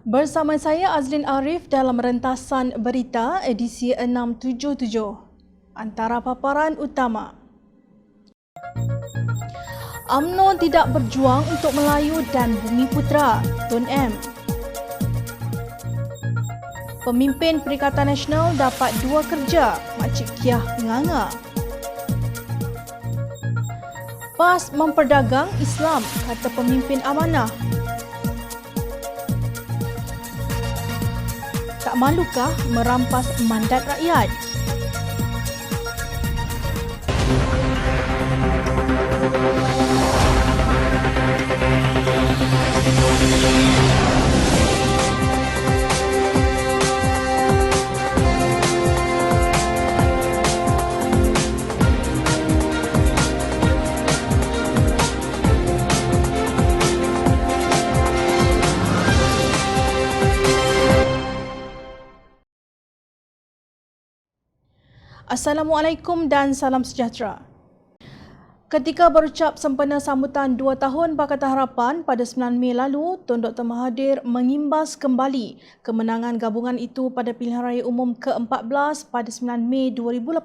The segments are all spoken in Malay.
Bersama saya Azlin Arif dalam rentasan berita edisi 677. Antara paparan utama. UMNO tidak berjuang untuk Melayu dan Bumi Putera, Tun M. Pemimpin Perikatan Nasional dapat 2 kerja, Makcik Kiah menganga. PAS memperdagang Islam, kata pemimpin amanah. Tak malukah merampas mandat rakyat? Assalamualaikum dan salam sejahtera. Ketika berucap sempena sambutan 2 tahun Pakatan Harapan pada 9 Mei lalu, Tun Dr. Mahathir mengimbas kembali kemenangan gabungan itu pada pilihan raya umum ke-14 pada 9 Mei 2018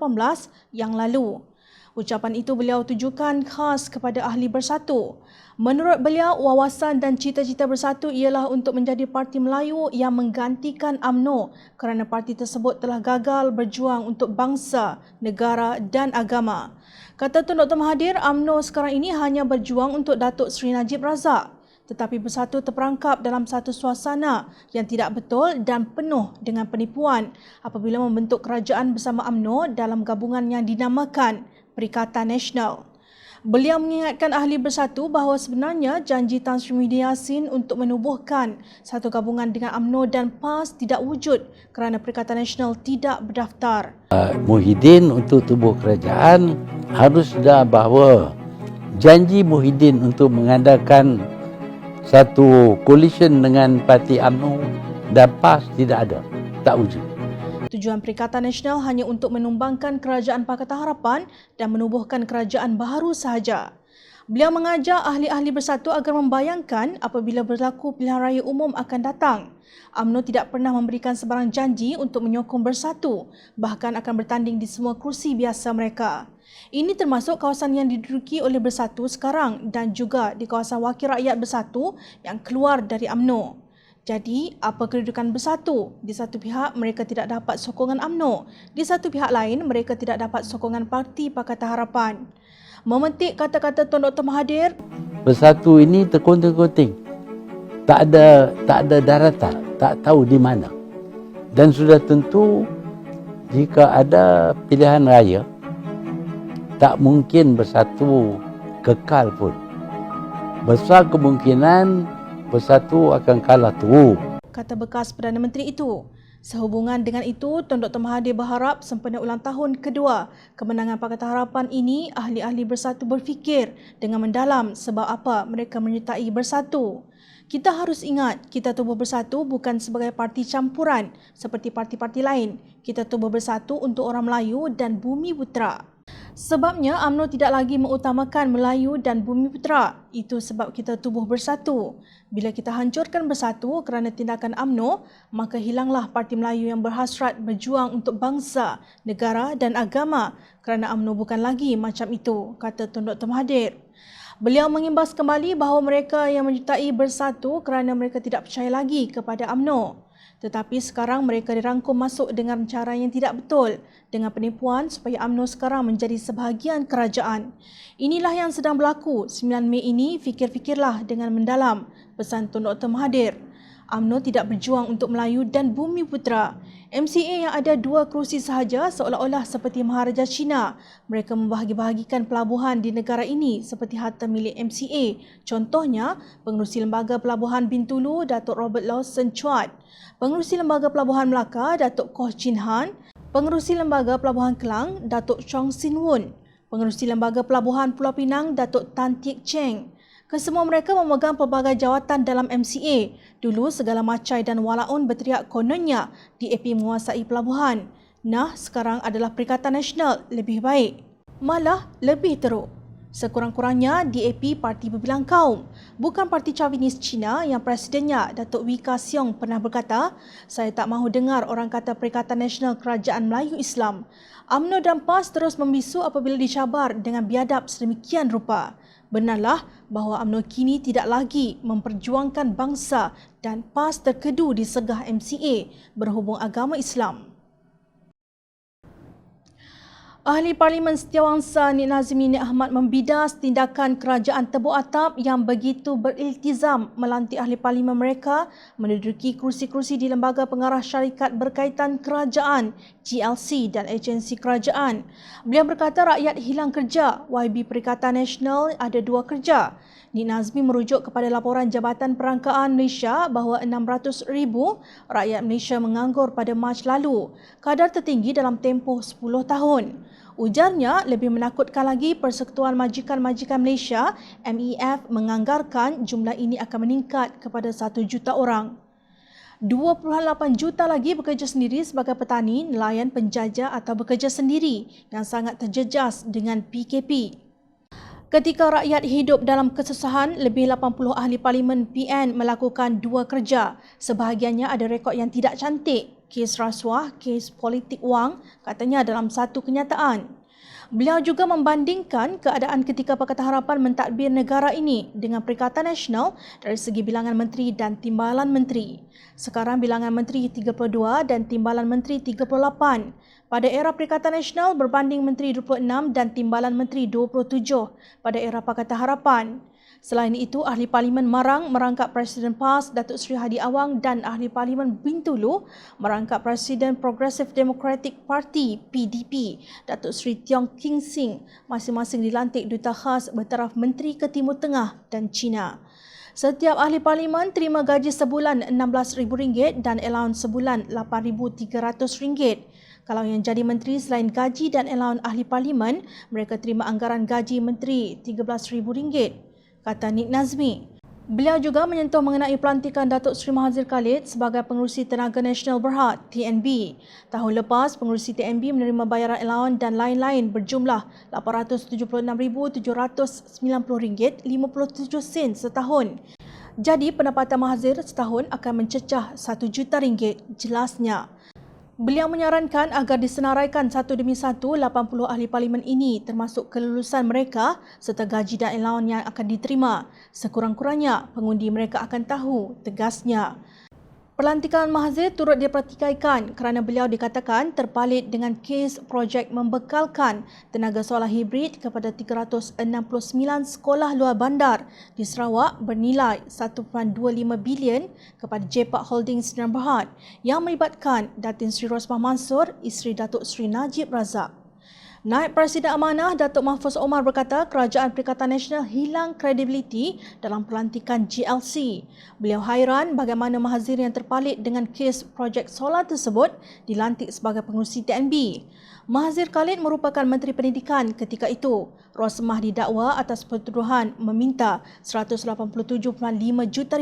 yang lalu. Ucapan itu beliau tujukan khas kepada Ahli Bersatu. Menurut beliau, wawasan dan cita-cita Bersatu ialah untuk menjadi parti Melayu yang menggantikan UMNO kerana parti tersebut telah gagal berjuang untuk bangsa, negara dan agama. Kata Tun Dr. Mahathir, UMNO sekarang ini hanya berjuang untuk Datuk Seri Najib Razak, tetapi Bersatu terperangkap dalam satu suasana yang tidak betul dan penuh dengan penipuan apabila membentuk kerajaan bersama UMNO dalam gabungan yang dinamakan Perikatan Nasional. Beliau mengingatkan Ahli Bersatu bahawa sebenarnya janji Tan Sri Muhyiddin Yassin untuk menubuhkan satu gabungan dengan UMNO dan PAS tidak wujud kerana Perikatan Nasional tidak berdaftar. Muhyiddin untuk tubuh kerajaan harus dah bahawa janji Muhyiddin untuk mengadakan satu coalition dengan parti UMNO dan PAS tidak ada, tak wujud. Tujuan Perikatan Nasional hanya untuk menumbangkan kerajaan Pakatan Harapan dan menubuhkan kerajaan baharu sahaja. Beliau mengajak ahli-ahli Bersatu agar membayangkan apabila berlaku pilihan raya umum akan datang. UMNO tidak pernah memberikan sebarang janji untuk menyokong Bersatu, bahkan akan bertanding di semua kerusi biasa mereka. Ini termasuk kawasan yang diduduki oleh Bersatu sekarang dan juga di kawasan Wakil Rakyat Bersatu yang keluar dari UMNO. Jadi, apa kedudukan Bersatu? Di satu pihak, mereka tidak dapat sokongan UMNO. Di satu pihak lain, mereka tidak dapat sokongan Parti Pakatan Harapan. Memetik kata-kata Tun Dr. Mahathir, Bersatu ini terkunting-kunting. Tak ada daratan, tak tahu di mana. Dan sudah tentu, jika ada pilihan raya, tak mungkin Bersatu kekal pun. Besar kemungkinan Bersatu akan kalah teruk, kata bekas Perdana Menteri itu. Sehubungan dengan itu, Tun Dr. Mahathir berharap sempena ulang tahun kedua kemenangan Pakatan Harapan ini, ahli-ahli Bersatu berfikir dengan mendalam sebab apa mereka menyertai Bersatu. Kita harus ingat, kita tubuh Bersatu bukan sebagai parti campuran seperti parti-parti lain. Kita tubuh Bersatu untuk orang Melayu dan Bumi Putera. Sebabnya UMNO tidak lagi mengutamakan Melayu dan Bumi Putera. Itu sebab kita tubuh Bersatu. Bila kita hancurkan Bersatu kerana tindakan UMNO, maka hilanglah Parti Melayu yang berhasrat berjuang untuk bangsa, negara dan agama kerana UMNO bukan lagi macam itu, kata Tun Dr. Mahathir. Beliau mengimbas kembali bahawa mereka yang menyertai Bersatu kerana mereka tidak percaya lagi kepada UMNO. Tetapi sekarang mereka dirangkum masuk dengan cara yang tidak betul dengan penipuan supaya UMNO sekarang menjadi sebahagian kerajaan. Inilah yang sedang berlaku. 9 Mei ini fikir-fikirlah dengan mendalam, pesan Tun Dr. Mahathir. UMNO tidak berjuang untuk Melayu dan Bumi Putera. MCA yang ada 2 kerusi sahaja seolah-olah seperti Maharaja Cina. Mereka membahagi-bahagikan pelabuhan di negara ini seperti harta milik MCA. Contohnya, Pengerusi Lembaga Pelabuhan Bintulu, Datuk Robert Lawson Chuat. Pengerusi Lembaga Pelabuhan Melaka, Datuk Koh Chin Han. Pengerusi Lembaga Pelabuhan Kelang, Datuk Chong Sin Wun. Pengerusi Lembaga Pelabuhan Pulau Pinang, Datuk Tan Tiek Cheng. Kesemua mereka memegang pelbagai jawatan dalam MCA. Dulu segala macai dan walaun berteriak kononnya DAP menguasai pelabuhan. Nah, sekarang adalah Perikatan Nasional lebih baik. Malah lebih teruk. Sekurang-kurangnya, DAP Parti Berbilang Kaum, bukan parti Chauvinis Cina yang presidennya Datuk Wee Ka Siong pernah berkata, "Saya tak mahu dengar orang kata Perikatan Nasional Kerajaan Melayu Islam." UMNO dan PAS terus membisu apabila dicabar dengan biadab sedemikian rupa. Benarlah bahawa UMNO kini tidak lagi memperjuangkan bangsa dan PAS terkedu di segah MCA berhubung agama Islam. Ahli Parlimen Setiawangsa Nik Nazmi Nik Ahmad membidas tindakan kerajaan Tebuk Atap yang begitu beriltizam melantik ahli parlimen mereka menduduki kursi-kursi di Lembaga Pengarah Syarikat Berkaitan Kerajaan, GLC dan agensi kerajaan. Beliau berkata rakyat hilang kerja, YB Perikatan Nasional ada 2 kerja. Nik Nazmi merujuk kepada laporan Jabatan Perangkaan Malaysia bahawa 600,000 rakyat Malaysia menganggur pada Mac lalu, kadar tertinggi dalam tempoh 10 tahun. Ujarnya, lebih menakutkan lagi Persekutuan Majikan-Majikan Malaysia MEF menganggarkan jumlah ini akan meningkat kepada 1 juta orang. 2.8 juta lagi bekerja sendiri sebagai petani, nelayan, penjajah atau bekerja sendiri yang sangat terjejas dengan PKP. Ketika rakyat hidup dalam kesusahan, lebih 80 ahli parlimen PN melakukan 2 kerja. Sebahagiannya ada rekod yang tidak cantik, kes rasuah, kes politik wang, katanya dalam satu kenyataan. Beliau juga membandingkan keadaan ketika Pakatan Harapan mentadbir negara ini dengan Perikatan Nasional dari segi bilangan menteri dan timbalan menteri. Sekarang bilangan menteri 32 dan timbalan menteri 38. Pada era Perikatan Nasional berbanding menteri 26 dan timbalan menteri 27 pada era Pakatan Harapan. Selain itu, ahli parlimen Marang merangkap Presiden PAS Datuk Seri Hadi Awang dan ahli parlimen Bintulu merangkap Presiden Progressive Democratic Party PDP Datuk Seri Tiong King Sing masing-masing dilantik duta khas bertaraf Menteri ke Timur Tengah dan China. Setiap ahli parlimen terima gaji sebulan RM16,000 dan allowance sebulan RM8,300. Kalau yang jadi menteri selain gaji dan allowance ahli parlimen, mereka terima anggaran gaji menteri RM13,000, kata Nik Nazmi. Beliau juga menyentuh mengenai pelantikan Datuk Seri Mahathir Khalid sebagai Pengerusi Tenaga Nasional Berhad (TNB). Tahun lepas, Pengerusi TNB menerima bayaran allowance dan lain-lain berjumlah RM876,790.57 setahun. Jadi, pendapatan Mahathir setahun akan mencecah RM1 juta, jelasnya. Beliau menyarankan agar disenaraikan satu demi satu 80 ahli parlimen ini termasuk kelulusan mereka serta gaji dan allowance yang akan diterima. Sekurang-kurangnya pengundi mereka akan tahu, tegasnya. Pelantikan Mahathir turut dipertikaikan kerana beliau dikatakan terpalit dengan kes projek membekalkan tenaga solar hibrid kepada 369 sekolah luar bandar di Sarawak bernilai 1.25 bilion kepada JPAC Holdings Sdn Bhd yang melibatkan Datin Sri Rosmah Mansor, isteri Datuk Sri Najib Razak. Naib Presiden Amanah Datuk Mahfuz Omar berkata Kerajaan Perikatan Nasional hilang kredibiliti dalam pelantikan GLC. Beliau hairan bagaimana Mahathir yang terpalit dengan kes projek solar tersebut dilantik sebagai pengerusi TNB. Mahathir Khalid merupakan Menteri Pendidikan ketika itu. Rosmah didakwa atas pertuduhan meminta RM187.5 juta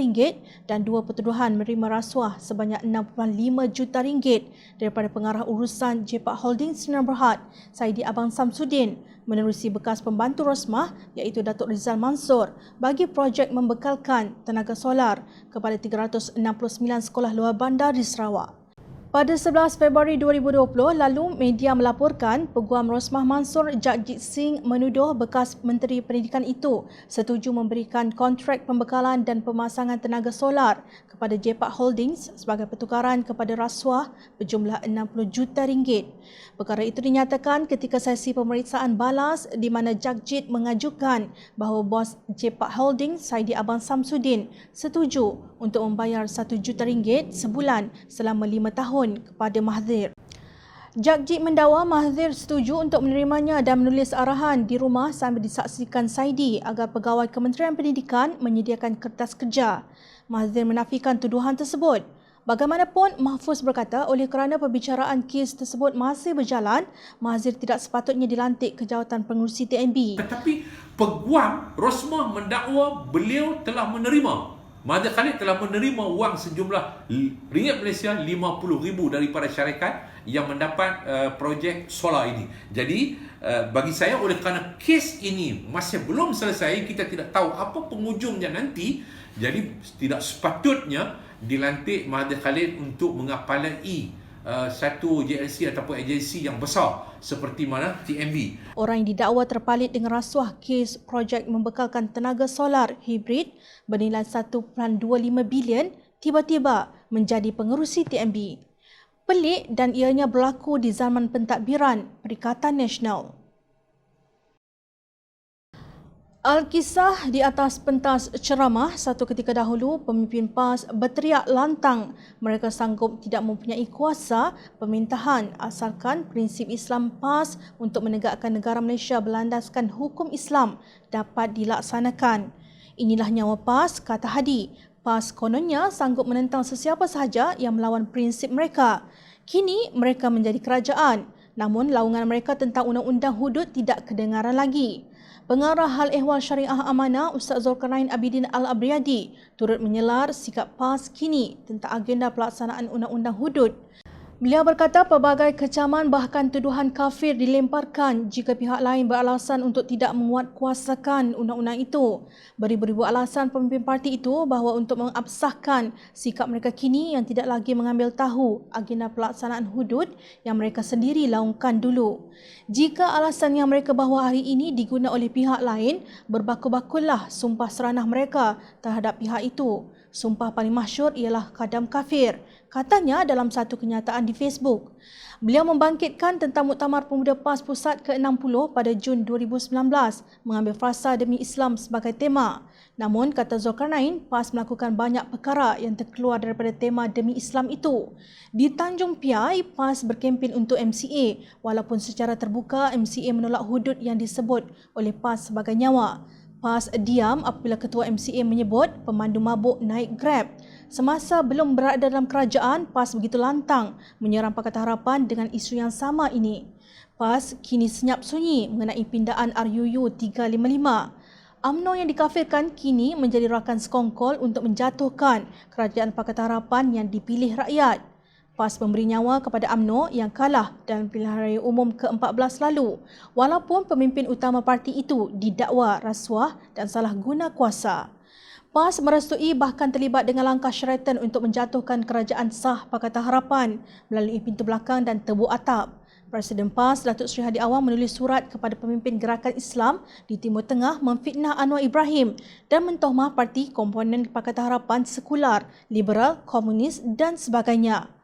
dan 2 pertuduhan menerima rasuah sebanyak RM6.5 juta daripada pengarah urusan JPAC Holdings Sdn Bhd, Saidi Abang Samsudin, menerusi bekas pembantu Rosmah iaitu Datuk Rizal Mansor bagi projek membekalkan tenaga solar kepada 369 sekolah luar bandar di Sarawak. Pada 11 Februari 2020 lalu, media melaporkan Peguam Rosmah Mansor Jagjit Singh menuduh bekas Menteri Pendidikan itu setuju memberikan kontrak pembekalan dan pemasangan tenaga solar kepada JPAC Holdings sebagai pertukaran kepada rasuah berjumlah RM60 juta. Perkara itu dinyatakan ketika sesi pemeriksaan balas di mana Jagjit mengajukan bahawa bos JPAC Holdings Saidi Abang Samsudin setuju untuk membayar RM1 juta sebulan selama 5 tahun kepada Mahathir. Jagjit mendakwa Mahathir setuju untuk menerimanya dan menulis arahan di rumah sambil disaksikan Saidi agar pegawai Kementerian Pendidikan menyediakan kertas kerja. Mahathir menafikan tuduhan tersebut. Bagaimanapun, Mahfuz berkata oleh kerana perbicaraan kes tersebut masih berjalan, Mahathir tidak sepatutnya dilantik ke jawatan pengerusi TNB. Tetapi Peguam Rosmah mendakwa beliau telah menerima, Mahathir Khalid telah menerima wang sejumlah ringgit Malaysia 50,000 daripada syarikat yang mendapat projek solar ini. Jadi bagi saya, oleh kerana kes ini masih belum selesai, kita tidak tahu apa penghujungnya nanti. Jadi tidak sepatutnya dilantik Mahathir Khalid untuk mengapalai satu JLC ataupun agensi yang besar seperti mana TMB. Orang yang didakwa terpalit dengan rasuah kes projek membekalkan tenaga solar hibrid bernilai 1.25 bilion tiba-tiba menjadi pengerusi TMB. Pelik dan ianya berlaku di zaman pentadbiran Perikatan Nasional. Alkisah di atas pentas ceramah, satu ketika dahulu pemimpin PAS berteriak lantang mereka sanggup tidak mempunyai kuasa pemerintahan asalkan prinsip Islam PAS untuk menegakkan negara Malaysia berlandaskan hukum Islam dapat dilaksanakan. Inilah nyawa PAS, kata Hadi. PAS kononnya sanggup menentang sesiapa sahaja yang melawan prinsip mereka. Kini mereka menjadi kerajaan, namun laungan mereka tentang undang-undang hudud tidak kedengaran lagi. Pengarah Hal Ehwal Syariah Amanah Ustaz Zulkarnain Abidin Al-Abriyadi turut menyelar sikap PAS kini tentang agenda pelaksanaan undang-undang hudud. Beliau berkata pelbagai kecaman bahkan tuduhan kafir dilemparkan jika pihak lain beralasan untuk tidak menguatkuasakan undang-undang itu. Beribu-ribu alasan pemimpin parti itu bahawa untuk mengabsahkan sikap mereka kini yang tidak lagi mengambil tahu agenda pelaksanaan hudud yang mereka sendiri laungkan dulu. Jika alasan yang mereka bahawa hari ini diguna oleh pihak lain, berbaku-bakulah sumpah seranah mereka terhadap pihak itu. Sumpah paling masyhur ialah Qadam Kafir, katanya dalam satu kenyataan di Facebook. Beliau membangkitkan tentang Muktamar Pemuda PAS Pusat ke-60 pada Jun 2019 mengambil frasa demi Islam sebagai tema. Namun, kata Zulkarnain, PAS melakukan banyak perkara yang terkeluar daripada tema demi Islam itu. Di Tanjung Piai, PAS berkempen untuk MCA walaupun secara terbuka MCA menolak hudud yang disebut oleh PAS sebagai nyawa. PAS diam apabila Ketua MCA menyebut pemandu mabuk naik Grab. Semasa belum berada dalam kerajaan, PAS begitu lantang menyerang Pakatan Harapan dengan isu yang sama ini. PAS kini senyap sunyi mengenai pindaan RUU 355. UMNO yang dikafirkan kini menjadi rakan sekongkol untuk menjatuhkan kerajaan Pakatan Harapan yang dipilih rakyat. PAS memberi nyawa kepada UMNO yang kalah dalam pilihan raya umum ke-14 lalu, walaupun pemimpin utama parti itu didakwa rasuah dan salah guna kuasa. PAS merestui bahkan terlibat dengan langkah syaratan untuk menjatuhkan kerajaan sah Pakatan Harapan melalui pintu belakang dan tebuk atap. Presiden PAS Datuk Seri Hadi Awang menulis surat kepada pemimpin gerakan Islam di Timur Tengah memfitnah Anwar Ibrahim dan mentohmah parti komponen Pakatan Harapan sekular, liberal, komunis dan sebagainya.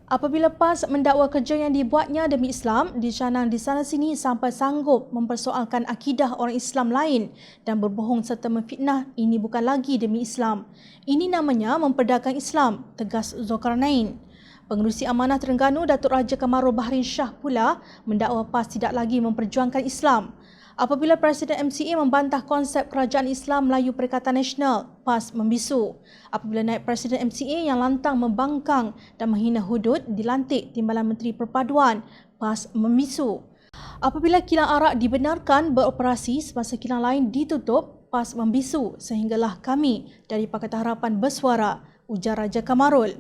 Apabila PAS mendakwa kerja yang dibuatnya demi Islam, dicanang di sana-sini sampai sanggup mempersoalkan akidah orang Islam lain dan berbohong serta memfitnah, ini bukan lagi demi Islam. Ini namanya memperdagang Islam, tegas Zulkarnain. Pengerusi Amanah Terengganu Datuk Raja Kamarul Bahrin Shah pula mendakwa PAS tidak lagi memperjuangkan Islam. Apabila Presiden MCA membantah konsep kerajaan Islam Melayu Perikatan Nasional, PAS membisu. Apabila naib Presiden MCA yang lantang membangkang dan menghina hudud dilantik Timbalan Menteri Perpaduan, PAS membisu. Apabila kilang arak dibenarkan beroperasi semasa kilang lain ditutup, PAS membisu sehinggalah kami dari Pakatan Harapan bersuara, ujar Raja Kamarul.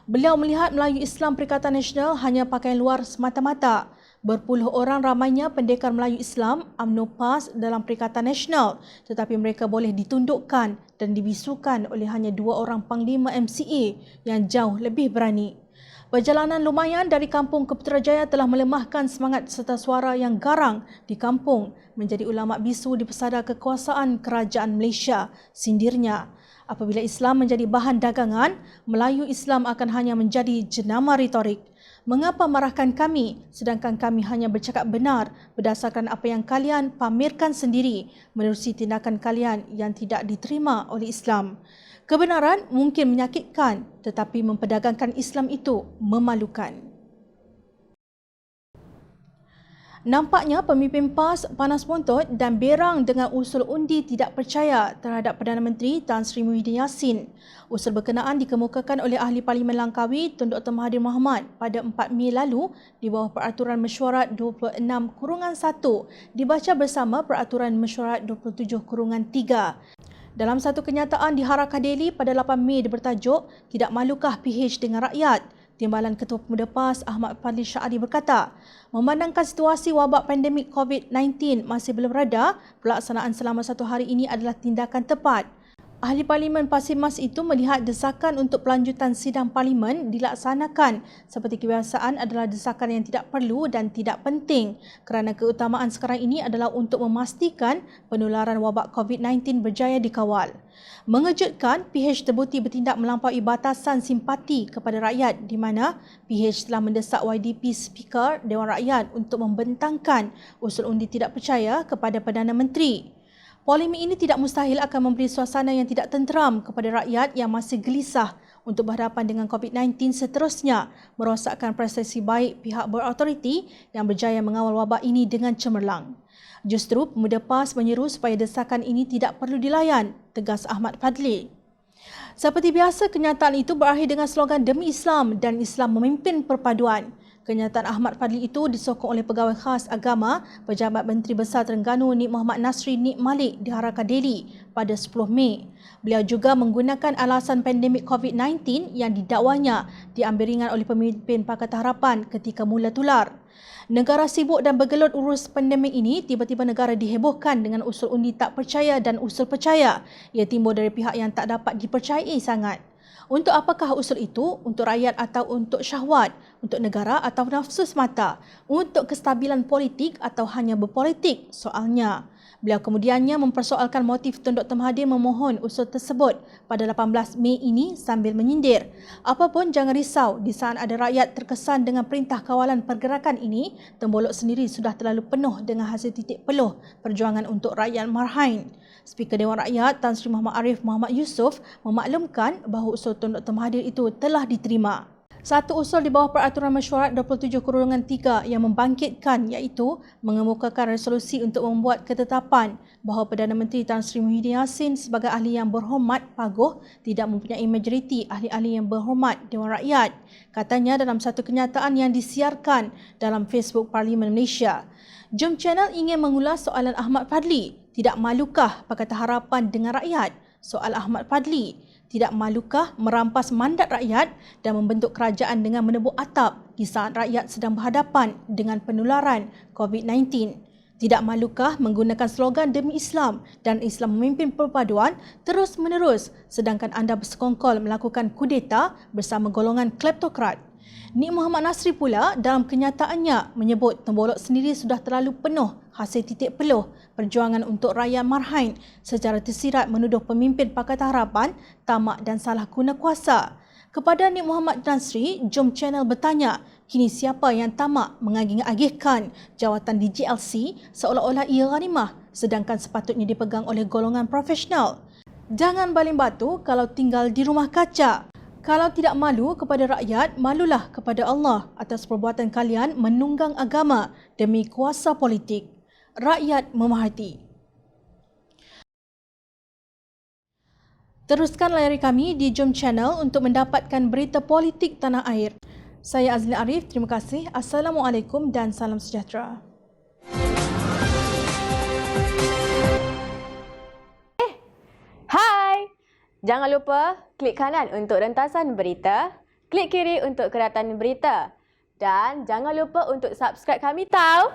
Beliau melihat Melayu Islam Perikatan Nasional hanya pakaian luar semata-mata. Berpuluh orang ramainya pendekar Melayu Islam UMNO PAS dalam Perikatan Nasional, tetapi mereka boleh ditundukkan dan dibisukan oleh hanya 2 orang panglima MCA yang jauh lebih berani. Perjalanan lumayan dari kampung ke Putrajaya telah melemahkan semangat serta suara yang garang di kampung menjadi ulama bisu di pesada kekuasaan kerajaan Malaysia, sindirnya. Apabila Islam menjadi bahan dagangan, Melayu Islam akan hanya menjadi jenama retorik. Mengapa marahkan kami sedangkan kami hanya bercakap benar berdasarkan apa yang kalian pamerkan sendiri menerusi tindakan kalian yang tidak diterima oleh Islam. Kebenaran mungkin menyakitkan tetapi memperdagangkan Islam itu memalukan. Nampaknya pemimpin PAS panas bontot dan berang dengan usul undi tidak percaya terhadap Perdana Menteri Tan Sri Muhyiddin Yassin. Usul berkenaan dikemukakan oleh Ahli Parlimen Langkawi Tun Dr. Mahathir Mohamad pada 4 Mei lalu di bawah Peraturan Mesyuarat 26/1 dibaca bersama Peraturan Mesyuarat 27/3. Dalam satu kenyataan di Harakah Daily pada 8 Mei bertajuk, "Tidak malukah PH dengan rakyat?" Timbalan Ketua Pemuda PAS Ahmad Fadli Syahadi berkata, memandangkan situasi wabak pandemik COVID-19 masih belum reda, pelaksanaan selama 1 hari ini adalah tindakan tepat. Ahli Parlimen Pasir Mas itu melihat desakan untuk pelanjutan sidang Parlimen dilaksanakan seperti kebiasaan adalah desakan yang tidak perlu dan tidak penting kerana keutamaan sekarang ini adalah untuk memastikan penularan wabak COVID-19 berjaya dikawal. Mengejutkan, PH terbukti bertindak melampaui batasan simpati kepada rakyat di mana PH telah mendesak YDP Speaker Dewan Rakyat untuk membentangkan usul undi tidak percaya kepada Perdana Menteri. Polemik ini tidak mustahil akan memberi suasana yang tidak tenteram kepada rakyat yang masih gelisah untuk berhadapan dengan COVID-19 seterusnya, merosakkan prestasi baik pihak berautoriti yang berjaya mengawal wabak ini dengan cemerlang. Justru Pemuda PAS menyeru supaya desakan ini tidak perlu dilayan, tegas Ahmad Fadli. Seperti biasa, kenyataan itu berakhir dengan slogan Demi Islam dan Islam Memimpin Perpaduan. Kenyataan Ahmad Fadli itu disokong oleh Pegawai Khas Agama Pejabat Menteri Besar Terengganu Nik Muhammad Nasri Nik Malik di Harakat Delhi pada 10 Mei. Beliau juga menggunakan alasan pandemik COVID-19 yang didakwanya diambil ringan oleh pemimpin Pakatan Harapan ketika mula tular. Negara sibuk dan bergelut urus pandemik ini, tiba-tiba negara dihebohkan dengan usul undi tak percaya dan usul percaya. Ia timbul dari pihak yang tak dapat dipercayai sangat. Untuk apakah usul itu? Untuk rakyat atau untuk syahwat? Untuk negara atau nafsu semata? Untuk kestabilan politik atau hanya berpolitik? Soalnya. Beliau kemudiannya mempersoalkan motif Tun Dr. Mahathir memohon usul tersebut pada 18 Mei ini sambil menyindir. Apapun jangan risau, di saat ada rakyat terkesan dengan perintah kawalan pergerakan ini, Tembolok sendiri sudah terlalu penuh dengan hasil titik peluh perjuangan untuk rakyat Marhain. Speaker Dewan Rakyat Tan Sri Muhammad Arif Muhammad Yusof memaklumkan bahawa usul Tun Dr. Mahathir itu telah diterima. Satu usul di bawah Peraturan Mesyuarat 27/3 yang membangkitkan iaitu mengemukakan resolusi untuk membuat ketetapan bahawa Perdana Menteri Tan Sri Muhyiddin Yassin sebagai ahli yang berhormat paguh tidak mempunyai majoriti ahli-ahli yang berhormat Dewan Rakyat. Katanya dalam satu kenyataan yang disiarkan dalam Facebook Parlimen Malaysia. Jom Channel ingin mengulas soalan Ahmad Fadli. Tidak malukah Pakatan Harapan dengan rakyat? Soal Ahmad Fadli. Tidak malukah merampas mandat rakyat dan membentuk kerajaan dengan menebuk atap di saat rakyat sedang berhadapan dengan penularan COVID-19? Tidak malukah menggunakan slogan Demi Islam dan Islam Memimpin Perpaduan terus-menerus sedangkan anda bersekongkol melakukan kudeta bersama golongan kleptokrat? Nik Muhammad Nasri pula dalam kenyataannya menyebut Tembolok sendiri sudah terlalu penuh hasil titik peluh perjuangan untuk rakyat Marhain secara tersirat menuduh pemimpin Pakatan Harapan tamak dan salah guna kuasa. Kepada Nik Muhammad Nasri, Jom Channel bertanya, kini siapa yang tamak mengagih-agihkan jawatan di GLC seolah-olah ia ghanimah sedangkan sepatutnya dipegang oleh golongan profesional? Jangan baling batu kalau tinggal di rumah kaca. Kalau tidak malu kepada rakyat, malulah kepada Allah atas perbuatan kalian menunggang agama demi kuasa politik. Rakyat memerhati. Teruskan layari kami di Jom Channel untuk mendapatkan berita politik tanah air. Saya Azli Arif, terima kasih. Assalamualaikum dan salam sejahtera. Hai! Jangan lupa klik kanan untuk rentasan berita, klik kiri untuk keratan berita dan jangan lupa untuk subscribe kami tau.